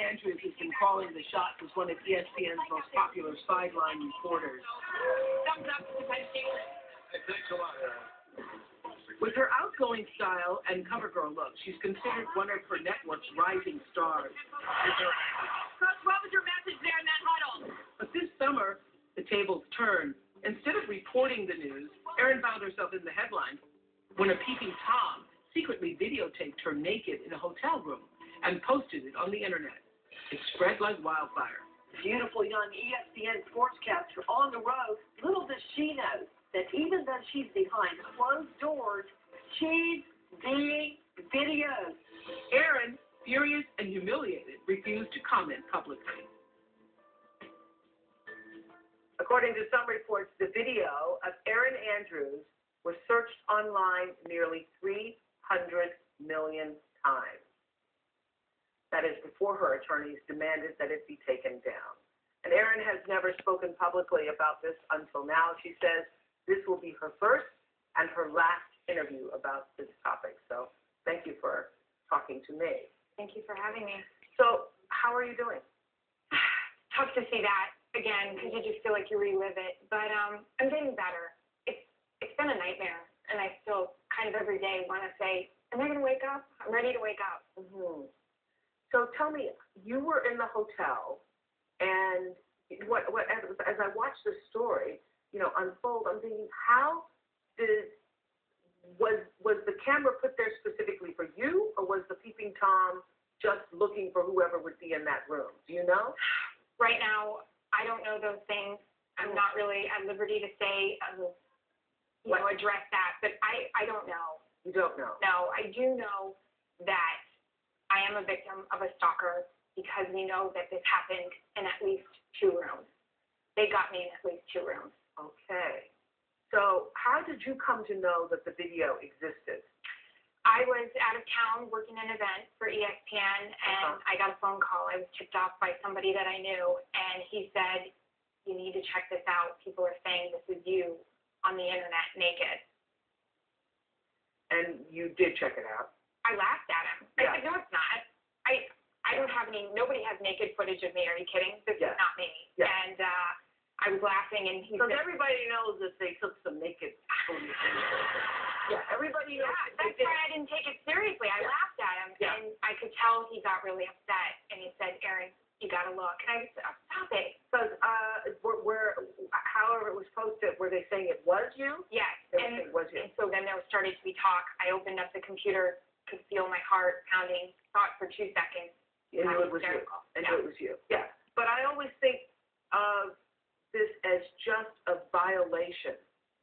Andrews has been calling the shots as one of ESPN's most popular sideline reporters. Thumbs up to Penn State. Hey, thanks a lot, Aaron. With her outgoing style and cover girl look, she's considered one of her network's rising stars. Coach, what was your message there in that huddle? But this summer, the tables turned. Instead of reporting the news, Erin found herself in the headlines when a peeping Tom secretly videotaped her naked in a hotel room and posted it on the internet. It spread like wildfire. Beautiful young ESPN sportscaster on the road. Little does she know that even though she's behind closed doors, she's being videoed. Erin, furious and humiliated, refused to comment publicly. According to some reports, the video of Erin Andrews was searched online nearly 300 million times. That is before her attorneys demanded that it be taken down. And Erin has never spoken publicly about this until now. She says this will be her first and her last interview about this topic. So thank you for talking to me. Thank you for having me. So how are you doing? Tough to see that again because you just feel like you relive it. But I'm getting better. It's been a nightmare, and I still kind of every day want to say, am I going to wake up? I'm ready to wake up. Mm-hmm. So tell me, you were in the hotel, and as I watched the story, unfold, I'm thinking, was the camera put there specifically for you, or was the peeping Tom just looking for whoever would be in that room? Do you know? Right now, I don't know those things. I'm not really at liberty to say, address that, but I don't know. You don't know? No, I do know that I am a victim of a stalker because we know that this happened in at least 2 rooms. They got me in at least 2 rooms. Okay. So how did you come to know that the video existed? I was out of town working an event for ESPN, and I got a phone call. I was tipped off by somebody that I knew, and he said, you need to check this out. People are saying this is you on the internet naked. And you did check it out? I laughed at him. Yeah. I said, no, it's not. I don't have nobody has naked footage of me. Are you kidding? This is not me. Yeah. And I was laughing, and he said, everybody knows that they took some naked footage. Yeah, everybody knows. Yeah, that's why I didn't take it seriously. I laughed at him, and I could tell he got really upset, and he said, Erin, you got to look. And I said, oh, stop it. Because however it was posted, were they saying it was you? Yes. It was you. And so then there started to be talk. I opened up the computer, could feel my heart pounding, thought for 2 seconds. And knew it was you. And knew it was you. Yeah. But I always think of this as just a violation.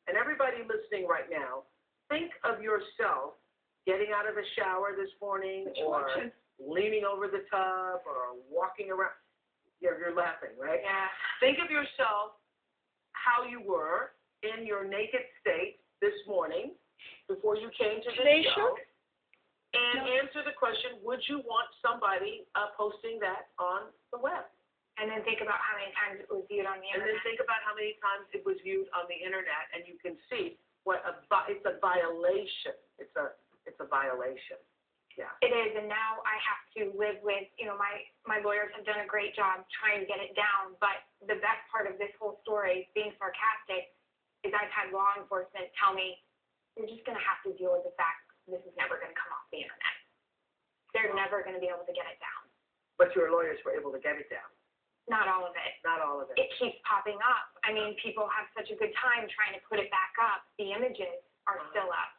And everybody listening right now, think of yourself getting out of the shower this morning or leaning over the tub or walking around. You're laughing, right? Yeah. Think of yourself how you were in your naked state this morning before you came to this show. And answer the question, would you want somebody posting that on the web? And then think about how many times it was viewed on the internet. And then think about how many times it was viewed on the internet, and you can see it's a violation. It's a violation. Yeah. It is, and now I have to live with, my lawyers have done a great job trying to get it down, but the best part of this whole story, being sarcastic, is I've had law enforcement tell me, you're just going to have to deal with the fact this is never going to come off the internet. They're never going to be able to get it down. But your lawyers were able to get it down. Not all of it. Not all of it. It keeps popping up. I mean, people have such a good time trying to put it back up. The images are still up.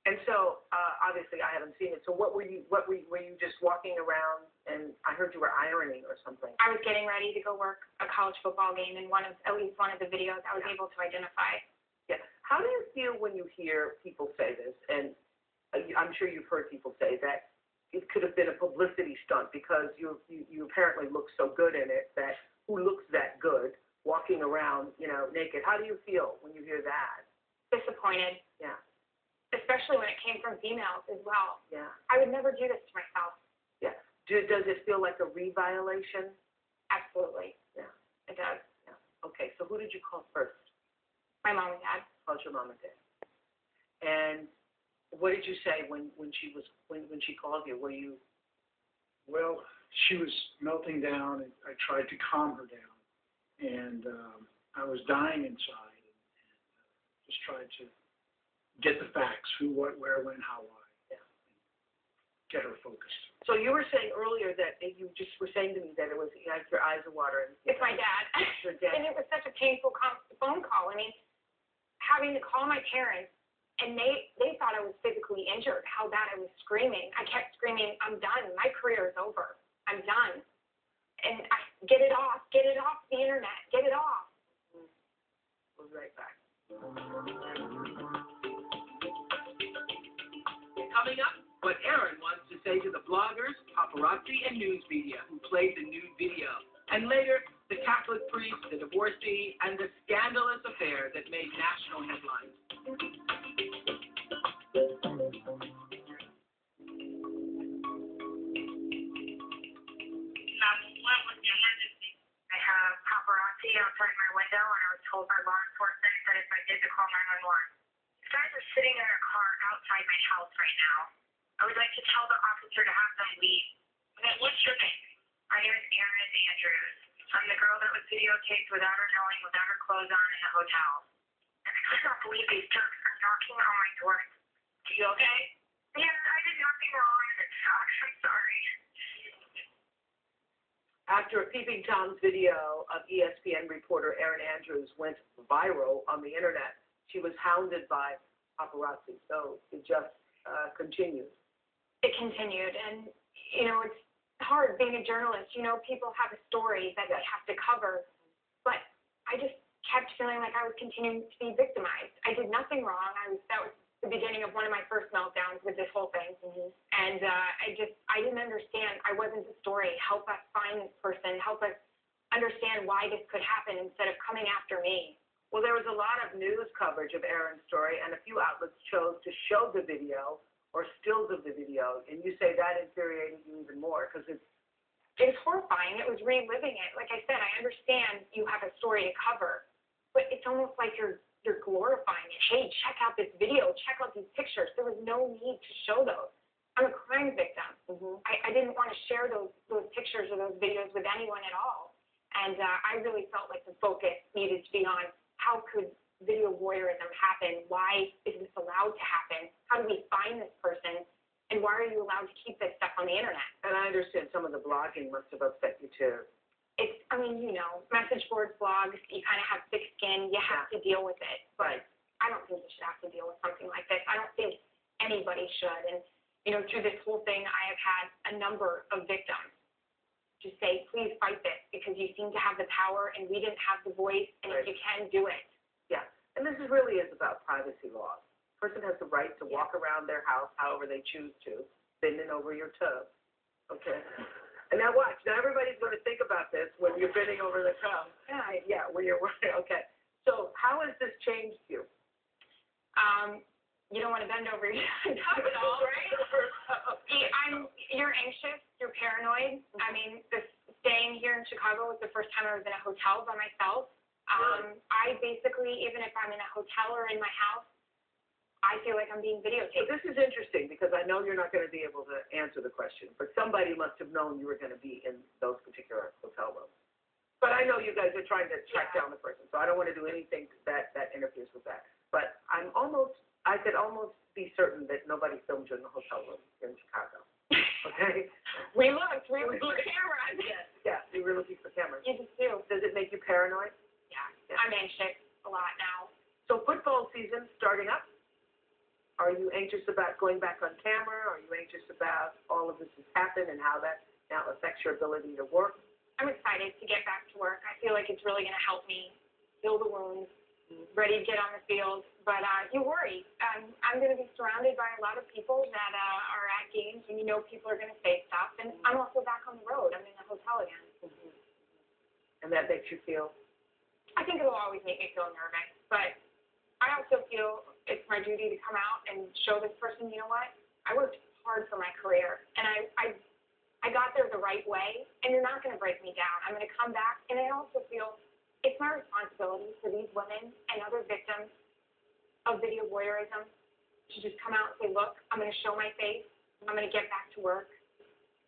And so, obviously, I haven't seen it. So, were you just walking around? And I heard you were ironing or something. I was getting ready to go work a college football game, and at least one of the videos I was able to identify. Yeah. How do you feel when you hear people say this? And I'm sure you've heard people say that it could have been a publicity stunt because you apparently look so good in it that who looks that good walking around, naked? How do you feel when you hear that? Disappointed. Yeah. Especially when it came from females as well. Yeah. I would never do this to myself. Yeah. Does it feel like a re-violation? Absolutely. Yeah. It does. Yeah. Okay, so who did you call first? My mom and dad. Called your mom and dad. And what did you say when she called you? Were you Well, she was melting down, and I tried to calm her down, and I was dying inside, and just tried to get the facts: who, what, where, when, how, why. Yeah. Get her focused. So you were saying earlier that you just were saying to me that it was like your eyes are watering. It's my dad. Your dad. And it was such a painful phone call. I mean, having to call my parents, and they thought I was physically injured, how bad I was screaming. I kept screaming, I'm done. My career is over. I'm done. And get it off the internet. Get it off. We'll be right back. Coming up, what Erin wants to say to the bloggers, paparazzi, and news media who played the nude video. And later, the Catholic priest, the divorcee, and the scandalous affair that made national headlines. I have paparazzi outside my window, and I was told by law enforcement that if I did to call 911. These guys are sitting in their car outside my house right now. I would like to tell the officer to have them leave. What's your name? My name is Erin Andrews. I'm the girl that was videotaped without her knowing, without her clothes on in the hotel. And I could not believe these jerks are knocking on my door. Are you okay? Yes, I did nothing wrong, and it sucks. I'm sorry. After a Peeping Tom's video of ESPN reporter Erin Andrews went viral on the internet, she was hounded by paparazzi. So it just continued. It continued, and it's hard being a journalist. People have a story that they have to cover, but I just kept feeling like I was continuing to be victimized. I did nothing wrong. That was the beginning of one of my first meltdowns with this whole thing, and I didn't understand. I wasn't the story. Help us find this person. Help us understand why this could happen instead of coming after me. Well, there was a lot of news coverage of Erin's story, and a few outlets chose to show the video or stills of the video, and you say that infuriated you even more because it was horrifying. It was reliving it. Like I said, I understand you have a story to cover, but it's almost like you're glorifying it. Hey, check out this video. Check out these pictures. There was no need to show those. I'm a crime victim. I didn't want to share those pictures or those videos with anyone at all, and I really felt like the focus needed to be on how could video voyeurism happen? Why is this allowed to happen? How do we find this person? And why are you allowed to keep this stuff on the internet? And I understand some of the blogging must have upset you too. Message boards, blogs, you kind of have thick skin. You have to deal with it. But I don't think you should have to deal with something like this. I don't think anybody should. And, through this whole thing, I have had a number of victims just say, please fight this because you seem to have the power and we didn't have the voice. And if you can, do it. Yeah, and this really is about privacy laws. A person has the right to walk around their house however they choose to, bending over your tub. Okay? And now watch. Now everybody's going to think about this when you're bending over the tub. Yeah, when you're working. Okay. So how has this changed you? You don't want to bend over your tub at all, right? You're anxious. You're paranoid. I mean, staying here in Chicago was the first time I was in a hotel by myself. I basically, even if I'm in a hotel or in my house, I feel like I'm being videotaped. But this is interesting because I know you're not going to be able to answer the question, but somebody must have known you were going to be in those particular hotel rooms. But I know you guys are trying to track down the person, so I don't want to do anything that interferes with that. But I could almost be certain that nobody filmed you in the hotel room here in Chicago. Okay? We looked for cameras. Yeah, we were looking for cameras. You just do. Does it make you paranoid? Yeah. I'm anxious a lot now. So football season starting up. Are you anxious about going back on camera? Are you anxious about all of this has happened and how that now affects your ability to work? I'm excited to get back to work. I feel like it's really going to help me heal the wounds, ready to get on the field. But you worry. I'm going to be surrounded by a lot of people that are at games, and people are going to say stuff. And I'm also back on the road. I'm in the hotel again. And that makes you feel? I think it'll always make me feel nervous. But I also feel it's my duty to come out and show this person, you know what? I worked hard for my career, and I got there the right way, and you're not going to break me down. I'm going to come back, and I also feel it's my responsibility for these women and other victims of video voyeurism to just come out and say, look, I'm going to show my face. I'm going to get back to work.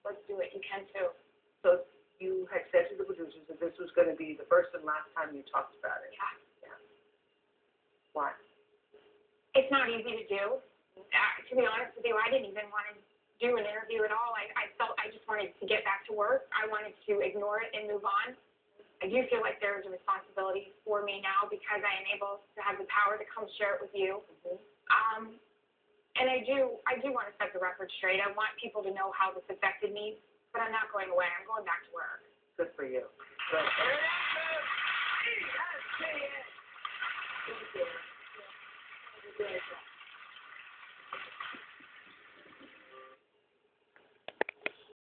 let's do it. You can too. So you had said to the producers that this was going to be the first and last time you talked about it. Yeah. Why? It's not easy to do. To be honest with you, I didn't even want to do an interview at all. I felt I just wanted to get back to work. I wanted to ignore it and move on. I do feel like there is a responsibility for me now because I am able to have the power to come share it with you. And I do want to set the record straight. I want people to know how this affected me, but I'm not going away. I'm going back to work. Good for you. Good.